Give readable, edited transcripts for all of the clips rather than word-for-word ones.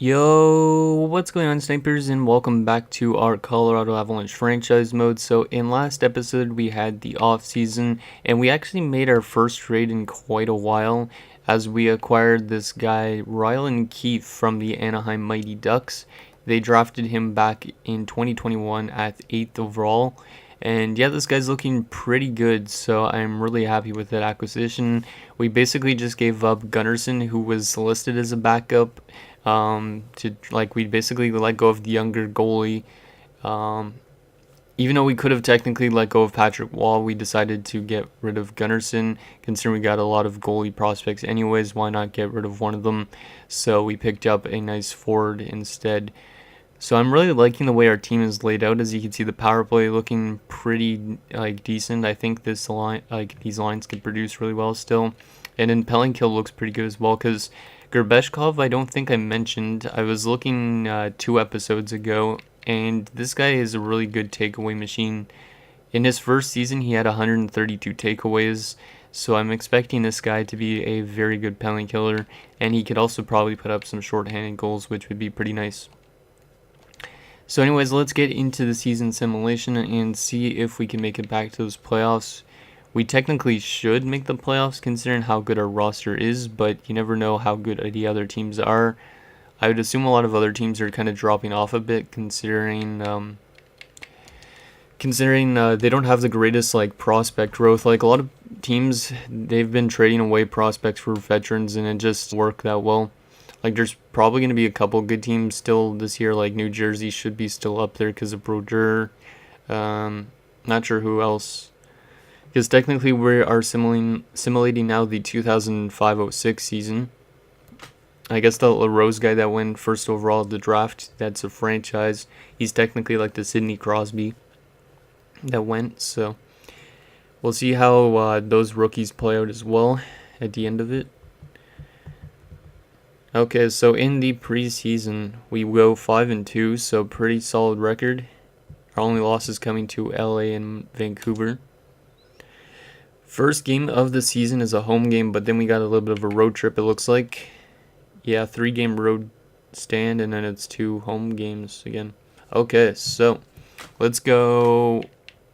Yo, what's going on, snipers, and welcome back to our Colorado Avalanche franchise mode. So in last episode we had the off season, and we actually made our first trade in quite a while as we acquired this guy Rylan Keefe from the Anaheim Mighty Ducks. They drafted him back in 2021 at 8th overall. And yeah, this guy's looking pretty good, so I'm really happy with that acquisition. We basically just gave up Gunnarsson, who was listed as a backup, we basically let go of the younger goalie. Um, Even though we could have technically let go of Patrick Wall, we decided to get rid of Gunnarsson. Considering we got a lot of goalie prospects anyways, why not get rid of one of them? So we picked up a nice forward instead. So I'm really liking the way our team is laid out. As you can see, the power play looking pretty decent. I think these lines could produce really well still. And then Pelling Kill looks pretty good as well, because Gerbeshkov, I don't think I mentioned. I was looking 2 episodes ago, and this guy is a really good takeaway machine. In his first season, he had 132 takeaways, so I'm expecting this guy to be a very good penalty killer, and he could also probably put up some shorthanded goals, which would be pretty nice. So anyways, let's get into the season simulation and see if we can make it back to those playoffs. We technically should make the playoffs considering how good our roster is, but you never know how good the other teams are. I would assume a lot of other teams are kind of dropping off a bit considering they don't have the greatest prospect growth. Like a lot of teams, they've been trading away prospects for veterans and it just worked that well. Like there's probably going to be a couple good teams still this year, like New Jersey should be still up there because of Brodeur. Not sure who else. Because technically we are simulating now the 2005-06 season. I guess the LaRose guy that went first overall of the draft, that's a franchise. He's technically like the Sidney Crosby that went. So we'll see how those rookies play out as well at the end of it. Okay, so in the preseason, we go 5-2, so pretty solid record. Our only losses coming to LA and Vancouver. First game of the season is a home game, but then we got a little bit of a road trip, it looks like. Yeah, 3-game road stand, and then it's 2 home games again. Okay, so let's go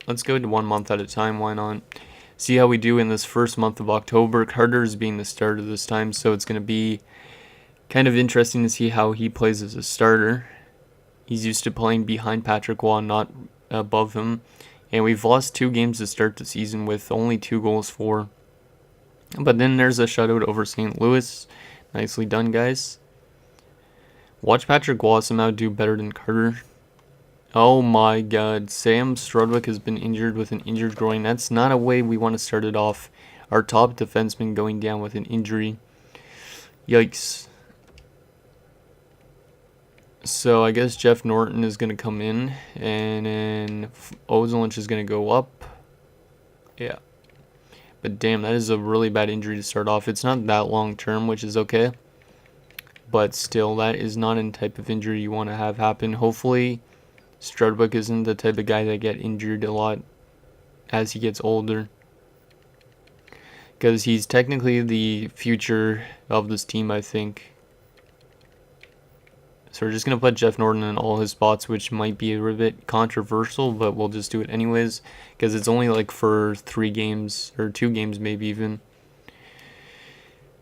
to 1 month at a time, why not? See how we do in this first month of October. Carter's being the starter this time, so it's going to be kind of interesting to see how he plays as a starter. He's used to playing behind Patrick Waugh, not above him. And we've lost 2 games to start the season with only 2 goals for. But then there's a shutout over St. Louis. Nicely done, guys. Watch Patrick Waugh somehow do better than Carter. Oh my god. Sam Strudwick has been injured with an injured groin. That's not a way we want to start it off. Our top defenseman going down with an injury. Yikes. So I guess Jeff Norton is going to come in, and then Avalanche is going to go up. Yeah. But damn, that is a really bad injury to start off. It's not that long term, which is okay. But still, that is not a type of injury you want to have happen. Hopefully, Strudwick isn't the type of guy that get injured a lot as he gets older. Because he's technically the future of this team, I think. So we're just going to put Jeff Norton in all his spots, which might be a bit controversial, but we'll just do it anyways, because it's only like for 3 games, or 2 games maybe even.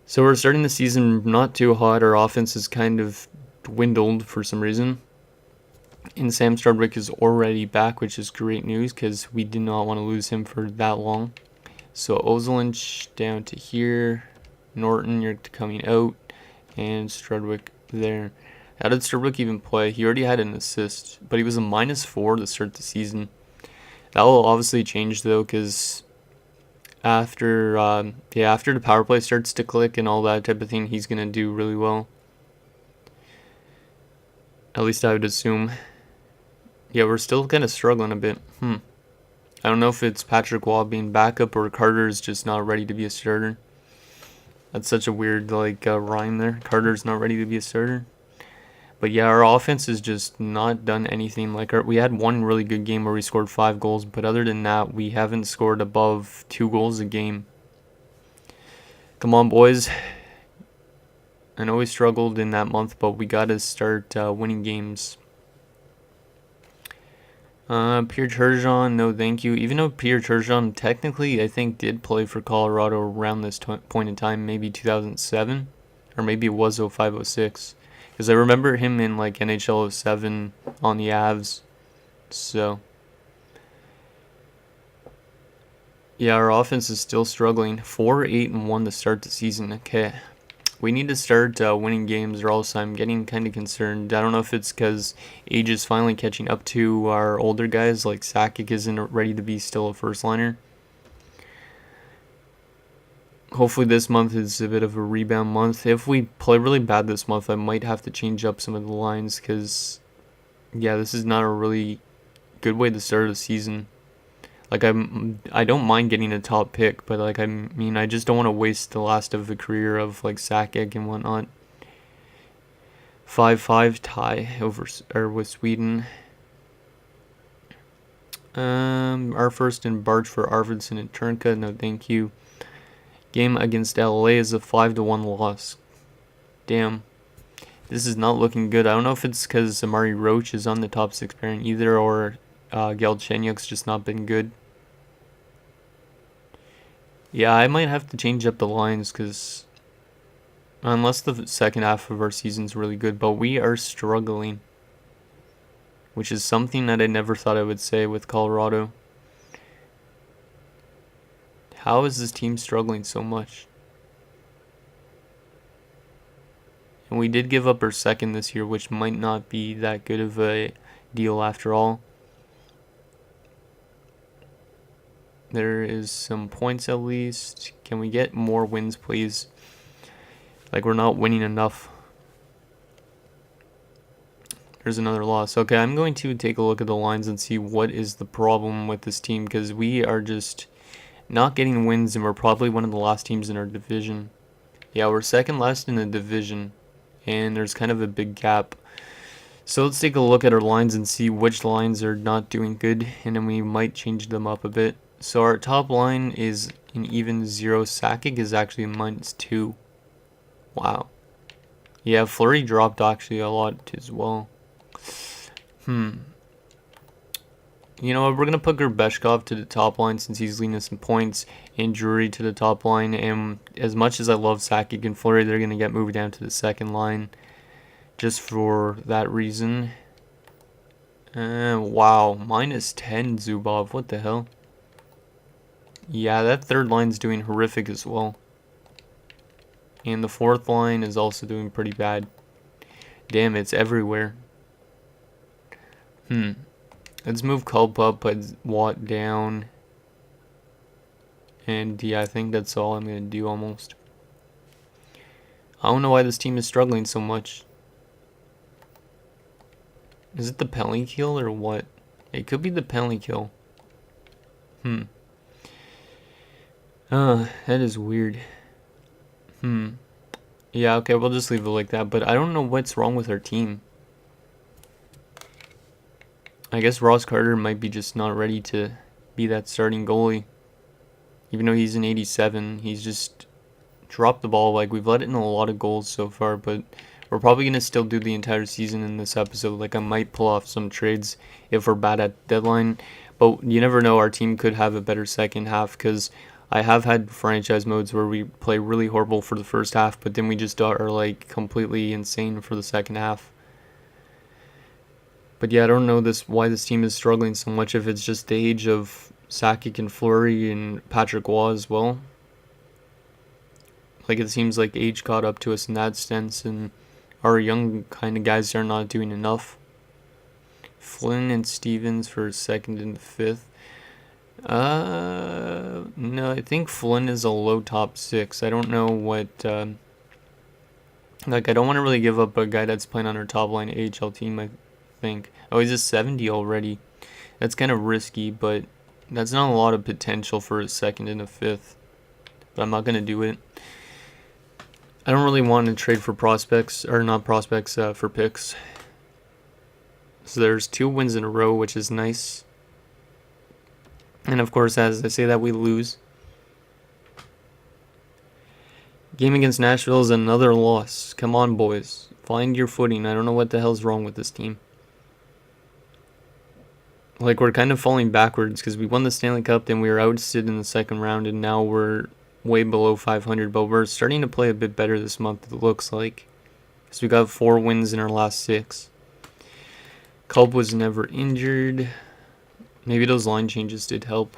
So we're starting the season not too hot. Our offense is kind of dwindled for some reason. And Sam Strudwick is already back, which is great news, because we did not want to lose him for that long. So Avalanche down to here. Norton, you're coming out. And Strudwick there. How did Strudwick even play? He already had an assist, but he was a -4 to start the season. That will obviously change though, because after the power play starts to click and all that type of thing, he's gonna do really well. At least I would assume. Yeah, we're still kind of struggling a bit. I don't know if it's Patrick Waugh being backup or Carter's just not ready to be a starter. That's such a weird rhyme there. Carter's not ready to be a starter. But yeah, our offense has just not done anything. We had one really good game where we scored 5 goals, but other than that, we haven't scored above 2 goals a game. Come on, boys. I know we struggled in that month, but we got to start winning games. Pierre Turgeon, no thank you. Even though Pierre Turgeon technically, I think, did play for Colorado around this point in time, maybe 2007, or maybe it was 05, 06. Because I remember him in like NHL 07 on the Avs. So, yeah, our offense is still struggling. 4-8-1 to start the season. Okay. We need to start winning games, or else I'm getting kind of concerned. I don't know if it's because age is finally catching up to our older guys, like Sakic isn't ready to be still a first liner. Hopefully this month is a bit of a rebound month. If we play really bad this month, I might have to change up some of the lines because, yeah, this is not a really good way to start a season. Like, I don't mind getting a top pick, but like, I mean, I just don't want to waste the last of the career of like Sakic and whatnot. 5-5 tie with Sweden. Our first in Barge for Arvidsson and Turnka. No, thank you. Game against LA is a 5-1 loss. Damn, this is not looking good. I don't know if it's because Amari Roach is on the top 6 pairing either, or Galchenyuk's just not been good. Yeah, I might have to change up the lines because unless the second half of our season's really good, but we are struggling, which is something that I never thought I would say with Colorado. How is this team struggling so much? And we did give up our second this year, which might not be that good of a deal after all. There is some points at least. Can we get more wins, please? Like, we're not winning enough. There's another loss. Okay, I'm going to take a look at the lines and see what is the problem with this team, because we are just not getting wins, and we're probably one of the last teams in our division. Yeah, we're second last in the division, and there's kind of a big gap. So let's take a look at our lines and see which lines are not doing good, and then we might change them up a bit. So our top line is an even 0. Sakic is actually a -2. Wow. Yeah, Fleury dropped actually a lot as well. You know what, we're going to put Gerbeshkov to the top line since he's leading us in points, and Drury to the top line. And as much as I love Sakic and Fleury, they're going to get moved down to the second line just for that reason. Wow, -10 Zubov. What the hell? Yeah, that third line's doing horrific as well. And the fourth line is also doing pretty bad. Damn, it's everywhere. Let's move Culp up, put Watt down. And yeah, I think that's all I'm going to do almost. I don't know why this team is struggling so much. Is it the penalty kill or what? It could be the penalty kill. That is weird. Yeah, okay, we'll just leave it like that, but I don't know what's wrong with our team. I guess Ross Carter might be just not ready to be that starting goalie. Even though he's an 87, he's just dropped the ball. Like, we've let in a lot of goals so far, but we're probably going to still do the entire season in this episode. Like, I might pull off some trades if we're bad at deadline, but you never know, our team could have a better second half, because I have had franchise modes where we play really horrible for the first half, but then we just are like completely insane for the second half. But yeah, I don't know why this team is struggling so much, if it's just the age of Sakic and Fleury and Patrick Waugh as well. Like, it seems like age caught up to us in that sense, and our young kind of guys are not doing enough. Flynn and Stevens for second and fifth. No, I think Flynn is a low top 6. I don't know what, like, I don't want to really give up a guy that's playing on our top line AHL team, I think. Oh, he's a 70 already. That's kind of risky, but that's not a lot of potential for a second and a fifth. But I'm not going to do it. I don't really want to trade for prospects, or not prospects, for picks. So there's 2 wins in a row, which is nice. And of course, as I say that, we lose. Game against Nashville is another loss. Come on, boys. Find your footing. I don't know what the hell's wrong with this team. Like, we're kind of falling backwards because we won the Stanley Cup, then we were ousted in the second round, and now we're way below 500. But we're starting to play a bit better this month, it looks like. Because we got 4 wins in our last 6. Culp was never injured. Maybe those line changes did help.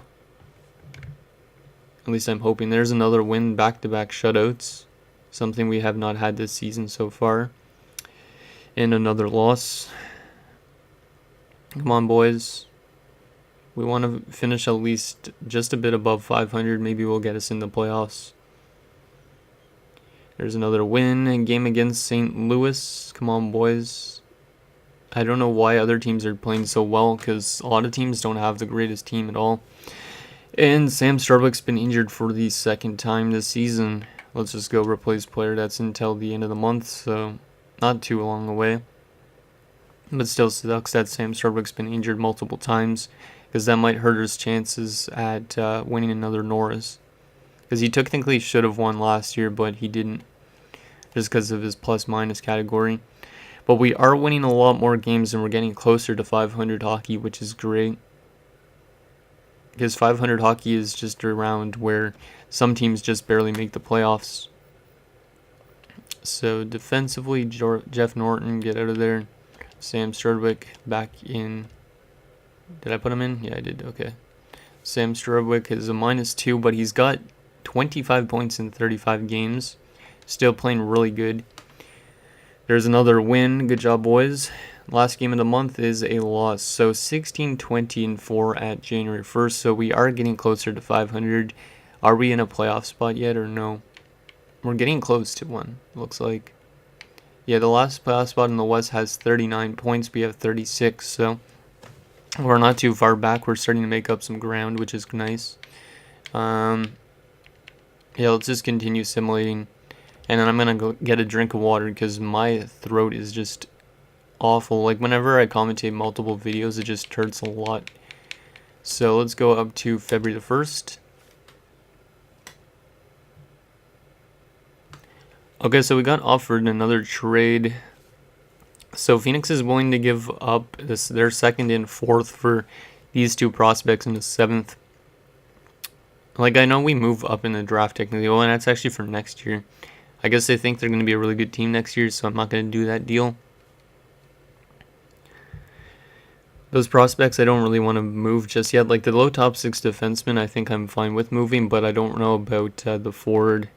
At least I'm hoping. There's another win, back-to-back shutouts. Something we have not had this season so far. And another loss. Come on, boys. We want to finish at least just a bit above 500. Maybe we'll get us in the playoffs. There's another win. A game against St. Louis. Come on, boys. I don't know why other teams are playing so well, because a lot of teams don't have the greatest team at all. And Sam Starbuck's been injured for the second time this season. Let's just go replace player. That's until the end of the month, so not too long away. But still sucks that Sam Starbuck's been injured multiple times, because that might hurt his chances at winning another Norris. Because he technically should have won last year, but he didn't, just because of his plus-minus category. But we are winning a lot more games, and we're getting closer to 500 hockey, which is great. Because 500 hockey is just around where some teams just barely make the playoffs. So defensively, Jeff Norton, get out of there. Sam Sturdwick back in. Did I put him in? Yeah, I did. Okay. Sam Sturdwick is a -2, but he's got 25 points in 35 games. Still playing really good. There's another win. Good job, boys. Last game of the month is a loss. So 16-20-4 at January 1st. So we are getting closer to 500. Are we in a playoff spot yet or no? We're getting close to one, looks like. Yeah, the last playoff spot in the West has 39 points. We have 36, so we're not too far back. We're starting to make up some ground, which is nice. Yeah, let's just continue simulating. And then I'm going to go get a drink of water because my throat is just awful. Like, whenever I commentate multiple videos, it just hurts a lot. So let's go up to February the 1st. Okay, so we got offered another trade. So Phoenix is willing to give up their 2nd and 4th for these 2 prospects in the 7th. Like, I know we move up in the draft technically, and that's actually for next year. I guess they think they're going to be a really good team next year, so I'm not going to do that deal. Those prospects I don't really want to move just yet. Like, the low top 6 defensemen I think I'm fine with moving, but I don't know about the forward.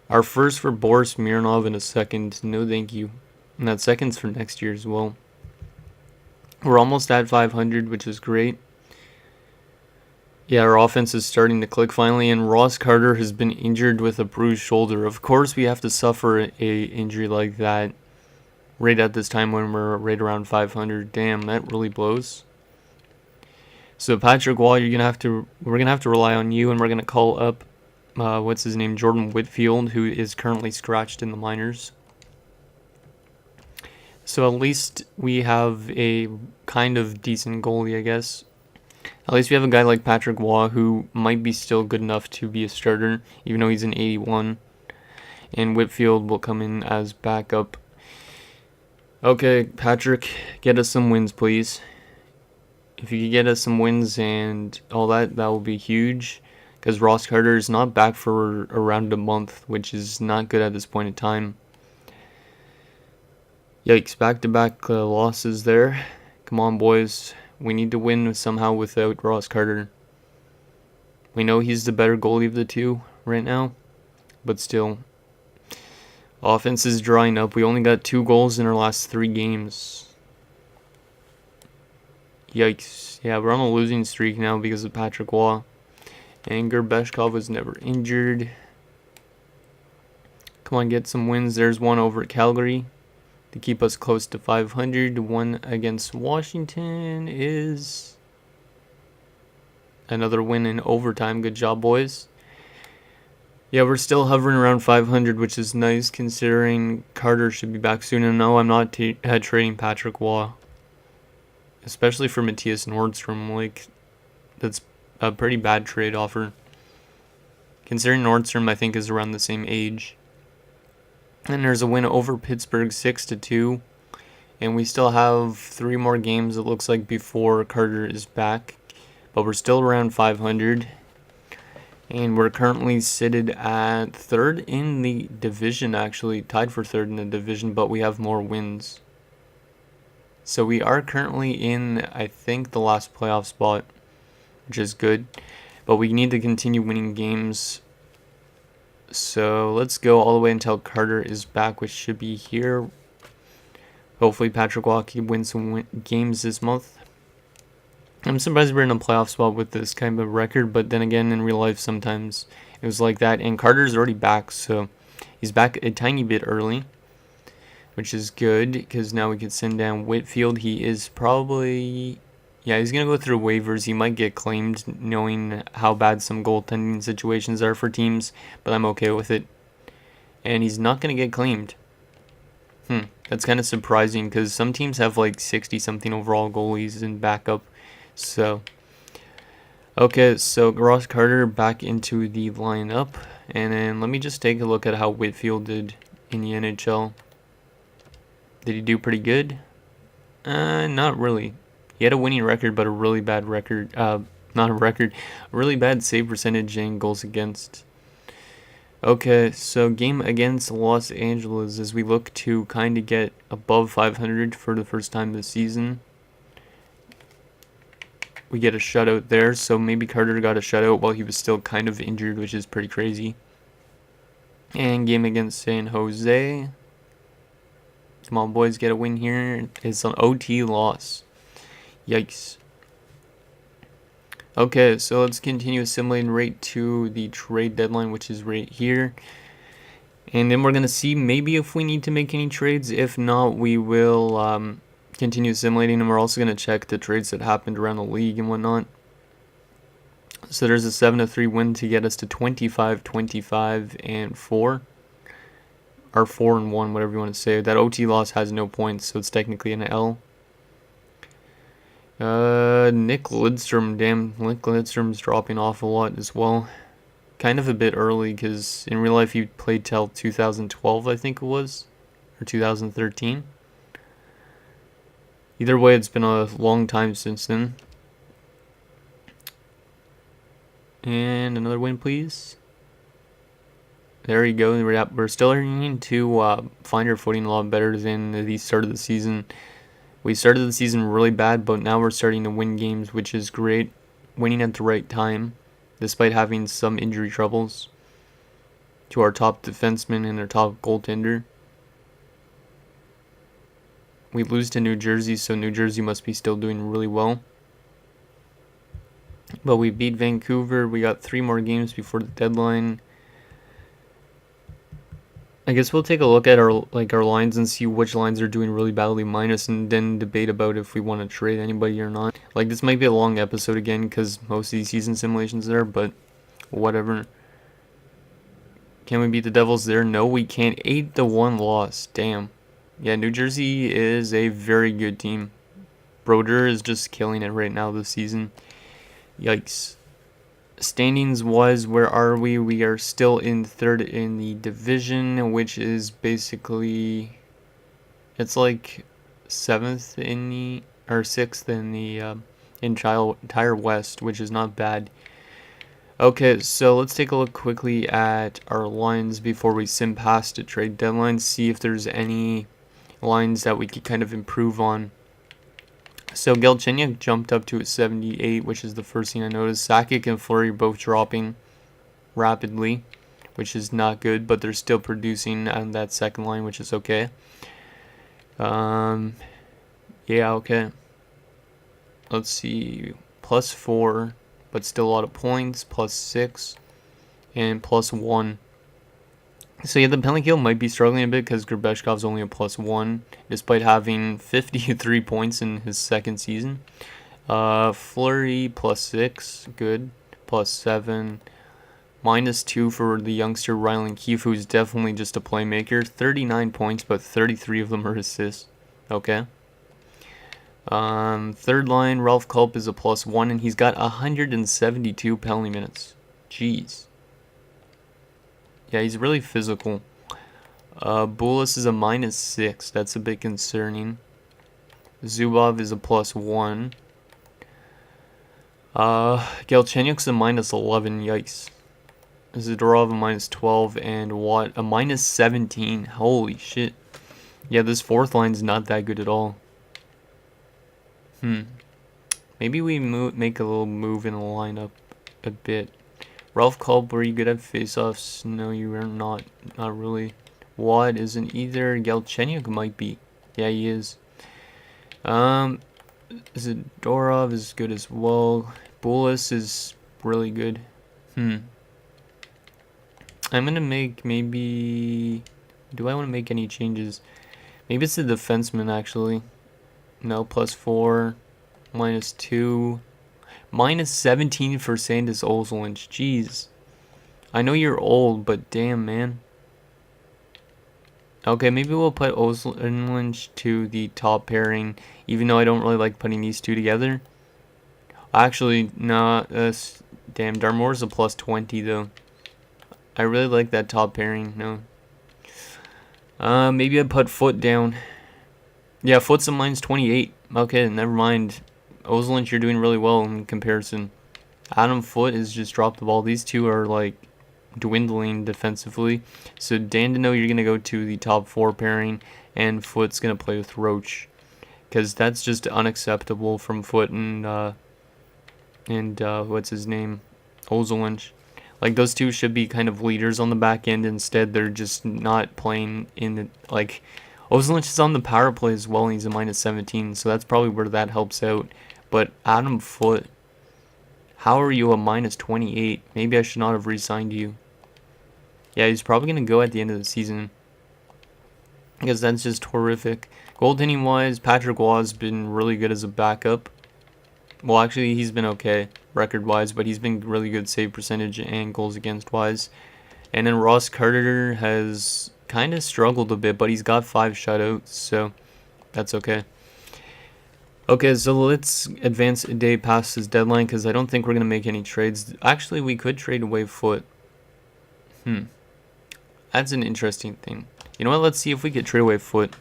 Our first for Boris Mironov and a 2nd. No thank you. And that 2nd's for next year as well. We're almost at 500, which is great. Yeah, our offense is starting to click finally, and Ross Carter has been injured with a bruised shoulder. Of course we have to suffer a injury like that right at this time when we're right around 500. Damn, that really blows. So Patrick Wall, we're gonna have to rely on you, and we're gonna call up what's his name, Jordan Whitfield, who is currently scratched in the minors. So at least we have a kind of decent goalie, I guess. At least we have a guy like Patrick Waugh who might be still good enough to be a starter, even though he's an 81. And Whitfield will come in as backup. Okay, Patrick, get us some wins, please. If you could get us some wins and all that, that will be huge. Because Ross Carter is not back for around a month, which is not good at this point in time. Yikes, back-to-back losses there. Come on, boys. We need to win somehow without Ross Carter. We know he's the better goalie of the 2 right now, but still. Offense is drying up. We only got 2 goals in our last 3 games. Yikes. Yeah, we're on a losing streak now because of Patrick Waugh. And Gerbeshkov was never injured. Come on, get some wins. There's one over at Calgary to keep us close to 500. One against Washington is another win in overtime. Good job, boys. Yeah, we're still hovering around 500, which is nice considering Carter should be back soon. And no, I'm not trading Patrick Waugh, especially for Matthias Nordstrom. Like, that's a pretty bad trade offer. considering Nordstrom I think is around the same age. And there's a win over Pittsburgh 6-2. And we still have 3 more games, it looks like, before Carter is back. But we're still around 500. And we're currently seated at 3rd in the division, actually. Tied for 3rd in the division, but we have more wins. So we are currently in, I think, the last playoff spot, which is good. But we need to continue winning games. So let's go all the way until Carter is back, which should be here. Hopefully Patrick Walkie wins some games this month. I'm surprised we're in a playoff spot with this kind of record, but then again, in real life, sometimes it was like that. And Carter's already back, so he's back a tiny bit early, which is good, because now we can send down Whitfield. He is probably, yeah, he's going to go through waivers. He might get claimed, knowing how bad some goaltending situations are for teams, but I'm okay with it. And he's not going to get claimed. That's kind of surprising, because some teams have like 60-something overall goalies in backup. So, okay, so Ross Carter back into the lineup. And then let me just take a look at how Whitfield did in the NHL. Did he do pretty good? Not really. He had a winning record, but a really bad record. Not a record. A really bad save percentage and goals against. Okay, so game against Los Angeles as we look to kind of get above 500 for the first time this season. We get a shutout there, so maybe Carter got a shutout while he was still kind of injured, which is pretty crazy. And game against San Jose. Come on, boys, get a win here. It's an OT loss. Yikes. Okay, so let's continue assimilating right to the trade deadline, which is right here. And then we're going to see maybe if we need to make any trades. If not, we will continue assimilating, and we're also going to check the trades that happened around the league and whatnot. So there's a 7-3 win to get us to 25, 25, and 4. Or 4 and 1, whatever you want to say. That OT loss has no points, so it's technically an L. Nick Lidstrom, damn, Nick Lidstrom's dropping off a lot as well. Kind of a bit early, because in real life he played till 2012, I think it was, or 2013. Either way, it's been a long time since then. And another win, please. There you go. We're still starting to find our footing a lot better than the start of the season. We started the season really bad, but now we're starting to win games, which is great. Winning at the right time, despite having some injury troubles to our top defenseman and our top goaltender. We lose to New Jersey, so New Jersey must be still doing really well. But we beat Vancouver. We got 3 more games before the deadline. I guess we'll take a look at our lines and see which lines are doing really badly minus, and then debate about if we want to trade anybody or not. Like, this might be a long episode again because most of these season simulations are, but whatever. Can we beat the Devils there? No, we can't. 8-1 loss. Damn. Yeah, New Jersey is a very good team. Broder is just killing it right now this season. Yikes. Standings wise, where are we? We are still in 3rd in the division, which is basically, it's like 7th in the, or 6th in the entire West, which is not bad. Okay, so let's take a look quickly at our lines before we sim past the trade deadline, see if there's any lines that we could kind of improve on. So Galchenyuk jumped up to a 78, which is the first thing I noticed. Sakic and Fleury both dropping rapidly, which is not good, but they're still producing on that second line, which is okay. Yeah, okay. Let's see. +4, but still a lot of points. +6 and +1. So yeah, the penalty kill might be struggling a bit because Grabeshkov's only a +1, despite having 53 points in his second season. Fleury +6, good. +7. -2 for the youngster Rylan Keefe, who's definitely just a playmaker. 39 points, but 33 of them are assists. Okay. Third line, Ralph Culp is a +1, and he's got 172 penalty minutes. Jeez. Yeah, he's really physical. Bulis is a -6. That's a bit concerning. Zubov is a +1. Galchenyuk's a -11. Yikes. Zadorov a -12 and Watt a -17. Holy shit. Yeah, this fourth line's not that good at all. Maybe we make a little move in the lineup a bit. Ralph Culp, were you good at faceoffs? No, you are not. Not really. Watt isn't either. Galchenyuk might be. Yeah, he is. Zadorov is good as well. Bulis is really good. I'm gonna make maybe... Do I want to make any changes? Maybe it's the defenseman, actually. No, +4. -2. -17 for Sandis Ozolinsh. Jeez. I know you're old, but damn, man. Okay, maybe we'll put Ozolinsh to the top pairing, even though I don't really like putting these two together. Actually, nah, damn, Darmore's a +20, though. I really like that top pairing, no. Maybe I'd put Foot down. Yeah, Foot's a -28. Okay, never mind. Ozolinsh, you're doing really well in comparison. Adam Foote has just dropped the ball. These two are, like, dwindling defensively. So Dandino, you're going to go to the top 4 pairing, and Foote's going to play with Roach. Because that's just unacceptable from Foote and what's his name? Ozolinsh. Like, those two should be kind of leaders on the back end. Instead, they're just not playing in the, like, Ozolinsh is on the power play as well, and he's a -17, so that's probably where that helps out. But Adam Foote, how are you a -28? Maybe I should not have re-signed you. Yeah, he's probably going to go at the end of the season, because that's just horrific. Goaltending-wise, Patrick Waugh's been really good as a backup. Well, actually, he's been okay record-wise, but he's been really good save percentage and goals against-wise. And then Ross Carter has kind of struggled a bit, but he's got 5 shutouts, so that's okay. Okay, so let's advance a day past this deadline, because I don't think we're going to make any trades. Actually, we could trade away Foote. That's an interesting thing. You know what? Let's see if we could trade away Foote.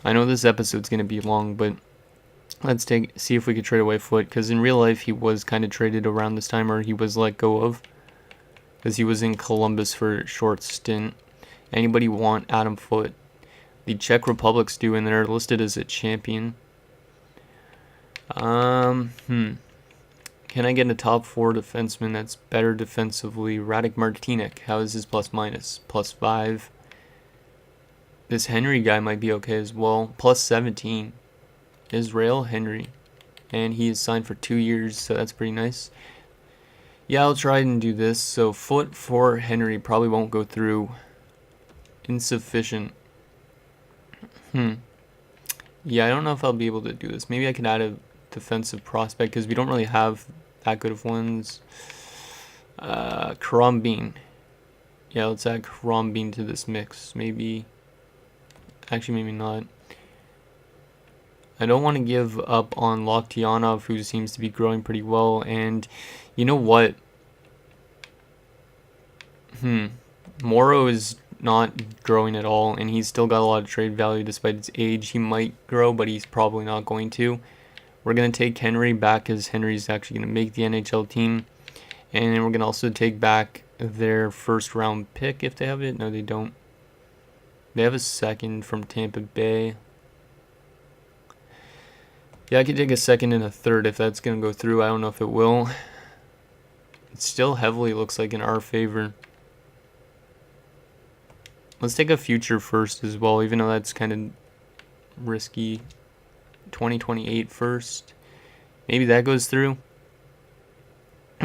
I know this episode's going to be long, but let's see if we could trade away Foote, because in real life he was kind of traded around this time, or he was let go of, because he was in Columbus for a short stint. Anybody want Adam Foote? The Czech Republic's due, and they're listed as a champion. Can I get a top 4 defenseman that's better defensively? Radek Martinek, how is his +/- +5. This Henry guy might be okay as well. +17. Israel Henry. And he is signed for 2 years, so that's pretty nice. Yeah, I'll try and do this. So Foote for Henry probably won't go through. Insufficient. Yeah, I don't know if I'll be able to do this. Maybe I can add a defensive prospect, because we don't really have that good of ones. Krombin. Yeah, let's add Krombin to this mix. Maybe. Actually, maybe not. I don't want to give up on Loktionov, who seems to be growing pretty well. And you know what? Morrow is not growing at all, and he's still got a lot of trade value despite his age. He might grow, but he's probably not going to. We're going to take Henry back, because Henry's actually going to make the NHL team. And then we're going to also take back their first round pick if they have it. No, they don't. They have a second from Tampa Bay. Yeah, I could take a second and a third if that's going to go through. I don't know if it will. It still heavily looks like in our favor. Let's take a future first as well, even though that's kind of risky. 2028 first. Maybe that goes through.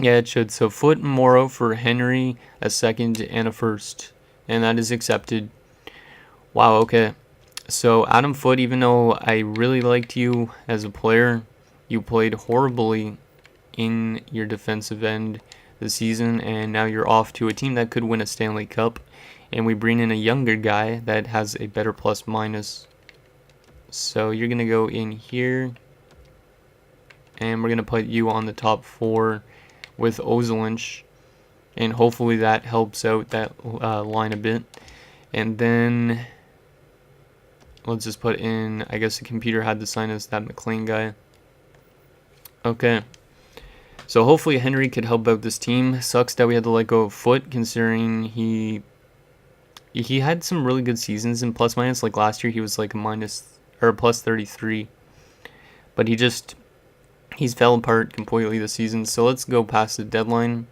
Yeah, it should. So Foote and Morrow for Henry, a second and a first. And that is accepted. Wow, okay. So Adam Foote, even though I really liked you as a player, you played horribly in your defensive end this season, and now you're off to a team that could win a Stanley Cup. And we bring in a younger guy that has a better +/-. So you're going to go in here, and we're going to put you on the top 4 with Ozolinsh. and hopefully that helps out that line a bit. And then let's just put in, I guess the computer had to sign us that McLean guy. Okay. So hopefully Henry could help out this team. Sucks that we had to let go of Foot, considering he had some really good seasons in plus minus. Like last year he was like a minus or plus 33. But he's fell apart completely this season. So let's go past the deadline.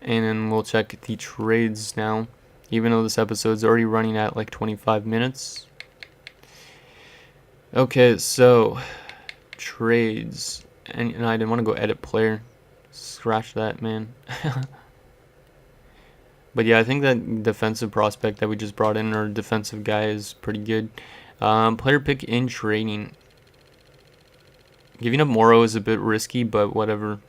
And then we'll check the trades now. Even though this episode's already running at like 25 minutes. Okay, so trades. And I didn't want to go edit player. Scratch that, man. But yeah, I think that defensive prospect that we just brought in, our defensive guy, is pretty good. Player pick in trading. Giving up Morrow is a bit risky, but whatever.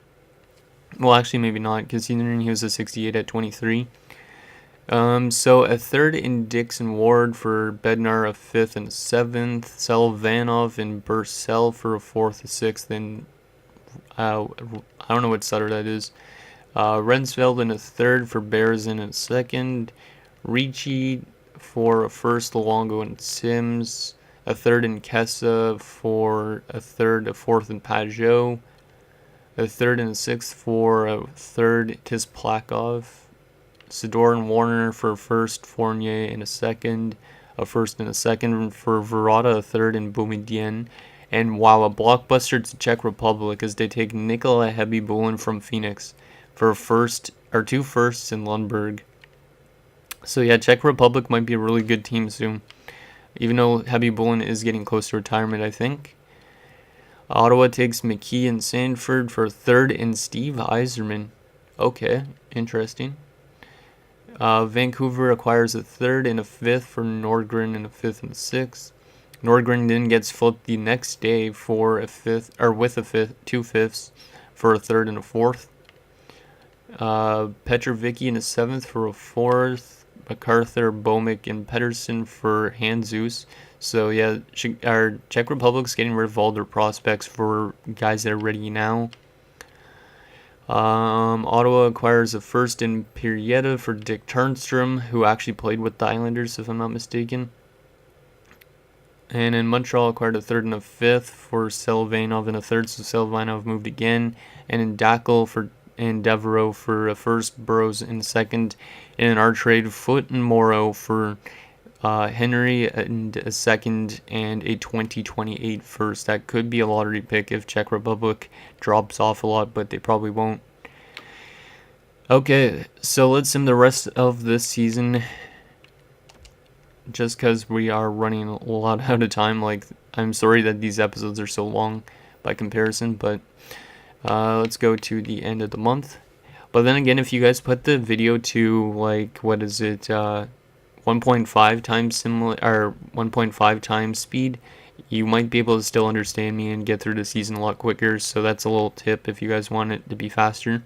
Well, actually, maybe not, considering he was a 68 at 23. So a third in Dixon Ward for Bednar, a fifth and a seventh. Selvanov and Bursell for a fourth, a sixth, and I don't know what Sutter that is. Rensfeld in a third for Bears in a second. Ricci for a first, Luongo and Sims. A third in Kessa for a third, a fourth in Pajot. A third and a sixth for a third, Tisplakov. Sidor and Warner for a first, Fournier in a second. A first and a second for Verata, a third, and Boumedienne. And wow, a blockbuster to Czech Republic as they take Nikola Hebibulin from Phoenix for a first or two firsts in Lundberg. So yeah, Czech Republic might be a really good team soon, even though Hebibulin is getting close to retirement, I think. Ottawa takes McKee and Sanford for a third and Steve Yzerman. Okay, interesting. Vancouver acquires a third and a fifth for Nordgren and a fifth and a sixth. Nordgren then gets flipped the next day for a fifth, or with a fifth, 2/5 for a third and a fourth. Petrovicki in a seventh for a fourth. MacArthur, Bomick, and Pedersen for Handzus. So yeah, our Czech Republic's getting rid of all their prospects for guys that are ready now. Ottawa acquires a first in Pirieta for Dick Turnstrom, who actually played with the Islanders, if I'm not mistaken. And in Montreal acquired a third and a fifth for Selvanov and a third, so Selvanov moved again. And in Dackel and Devereaux for a first, Burrows in second. And in our trade, Foot and Morrow for Henry and a second and a 2028 first. That could be a lottery pick if Czech Republic drops off a lot, but they probably won't. Okay, so let's sim the rest of this season. Just because we are running a lot out of time. Like, I'm sorry that these episodes are so long by comparison, but let's go to the end of the month. But then again, if you guys put the video to, like, what is it, 1.5 times similar, or 1.5 times speed, you might be able to still understand me and get through the season a lot quicker. So that's a little tip if you guys want it to be faster.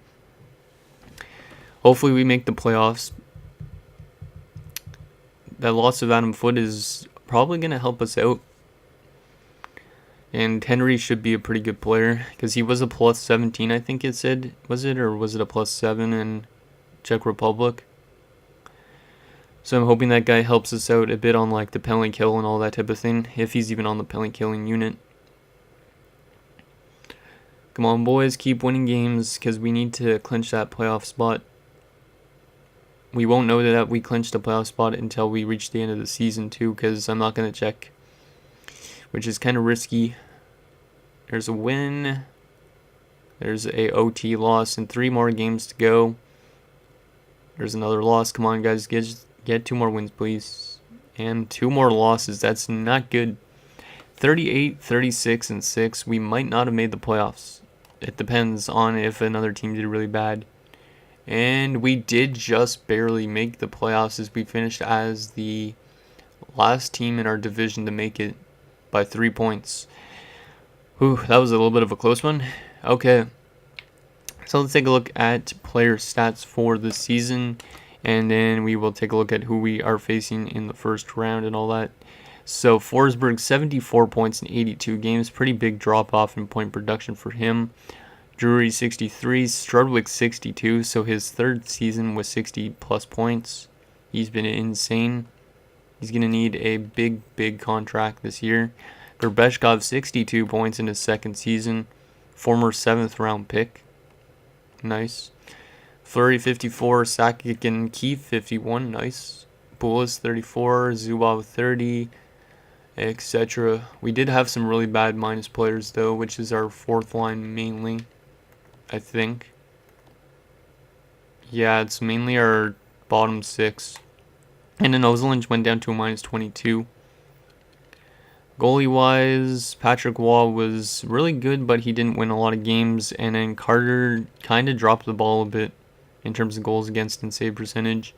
Hopefully we make the playoffs. That loss of Adam Foote is probably going to help us out. And Henry should be a pretty good player, because he was a plus 17, I think it said. Was it, or was it a plus 7 in Czech Republic? So I'm hoping that guy helps us out a bit on like the penalty kill and all that type of thing, if he's even on the penalty killing unit. Come on, boys, keep winning games, because we need to clinch that playoff spot. We won't know that we clinched the playoff spot until we reach the end of the season too, because I'm not going to check, which is kind of risky. There's a win. There's a OT loss and 3 more games to go. There's another loss. Come on, guys, get 2 more wins, please. And 2 more losses. That's not good. 38, 36, and 6. We might not have made the playoffs. It depends on if another team did really bad. And we did just barely make the playoffs, as we finished as the last team in our division to make it by 3 points. Whew, that was a little bit of a close one. Okay, so let's take a look at player stats for the season, and then we will take a look at who we are facing in the first round and all that. So Forsberg, 74 points in 82 games. Pretty big drop off in point production for him. Drury 63, Strudwick 62, so his third season was 60 plus points. He's been insane. He's going to need a big contract this year. Gerbeshkov 62 points in his second season. Former 7th round pick. Nice. Fleury 54, Sakic and Keefe 51, nice. Bullis 34, Zubov 30, etc. We did have some really bad minus players though, which is our fourth line mainly, I think. Yeah, it's mainly our bottom six. And then Avalanche went down to a minus 22. Goalie-wise, Patrick Waugh was really good, but he didn't win a lot of games. And then Carter kind of dropped the ball a bit in terms of goals against and save percentage.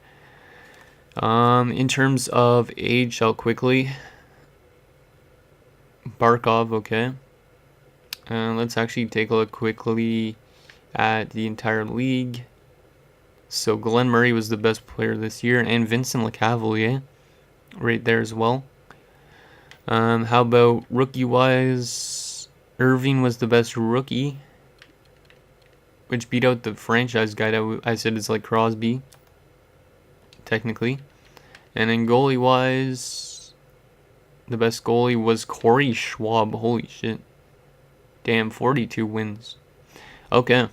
In terms of AHL quickly, Barkov, okay. Let's actually take a look quickly at the entire league. So Glenn Murray was the best player this year, and Vincent LeCavalier right there as well. How about rookie-wise? Irving was the best rookie, which beat out the franchise guy that I said is like Crosby, technically. And then goalie-wise, the best goalie was Corey Schwab. Holy shit. Damn, 42 wins. Okay.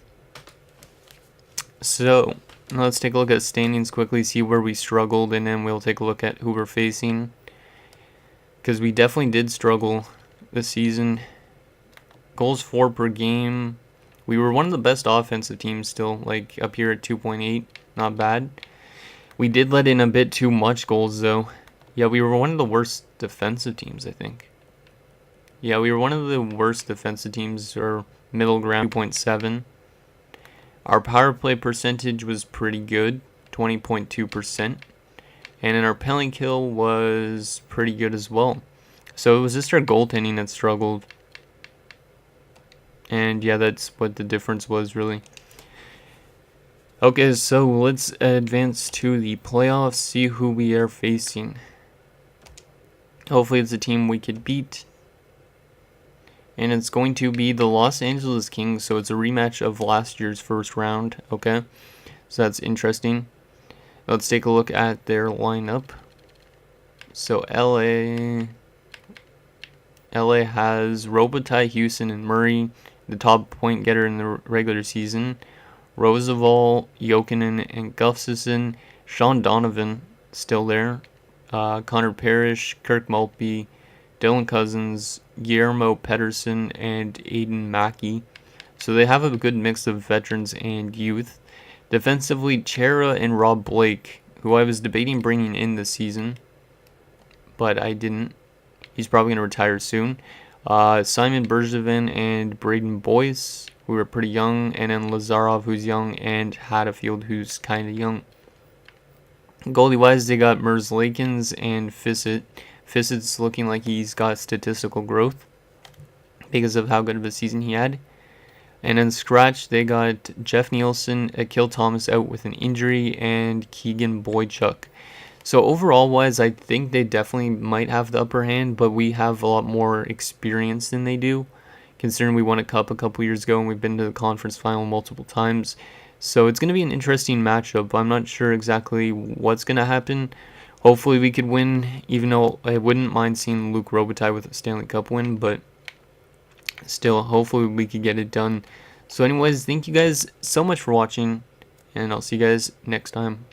So, let's take a look at standings quickly, see where we struggled, and then we'll take a look at who we're facing. Because we definitely did struggle this season. Goals for per game. We were one of the best offensive teams still, like up here at 2.8. Not bad. We did let in a bit too much goals though. Yeah, we were one of the worst defensive teams, I think. Yeah, we were one of the worst defensive teams, or middle ground, 2.7. Our power play percentage was pretty good, 20.2%. And then our penalty kill was pretty good as well. So it was just our goaltending that struggled. And yeah, that's what the difference was, really. Okay, so let's advance to the playoffs, see who we are facing. Hopefully it's a team we could beat. And it's going to be the Los Angeles Kings, so it's a rematch of last year's first round, okay? So that's interesting. Let's take a look at their lineup. So LA has Robitaille, Houston, and Murray, the top point getter in the regular season. Roosevelt, Jokinen, and Gustafsson. Sean Donovan still there. Connor Parrish, Kirk Maltby, Dylan Cousins, Guillermo Pedersen, and Aiden Mackey. So they have a good mix of veterans and youth. Defensively, Chera and Rob Blake, who I was debating bringing in this season, but I didn't. He's probably going to retire soon. Simon Bergevin and Braden Boyce, who are pretty young, and then Lazarov, who's young, and Hatfield, who's kind of young. Goalie-wise, they got Merzlikins and Fissett. Fissett's looking like he's got statistical growth because of how good of a season he had. And then scratch, they got Jeff Nielsen, Akil Thomas out with an injury, and Keegan Boychuk. So overall wise, I think they definitely might have the upper hand, but we have a lot more experience than they do, considering we won a cup a couple years ago and we've been to the conference final multiple times. So it's going to be an interesting matchup. I'm not sure exactly what's going to happen. Hopefully we could win, even though I wouldn't mind seeing Luc Robitaille with a Stanley Cup win, but still, hopefully we could get it done. So anyways, thank you guys so much for watching, and I'll see you guys next time.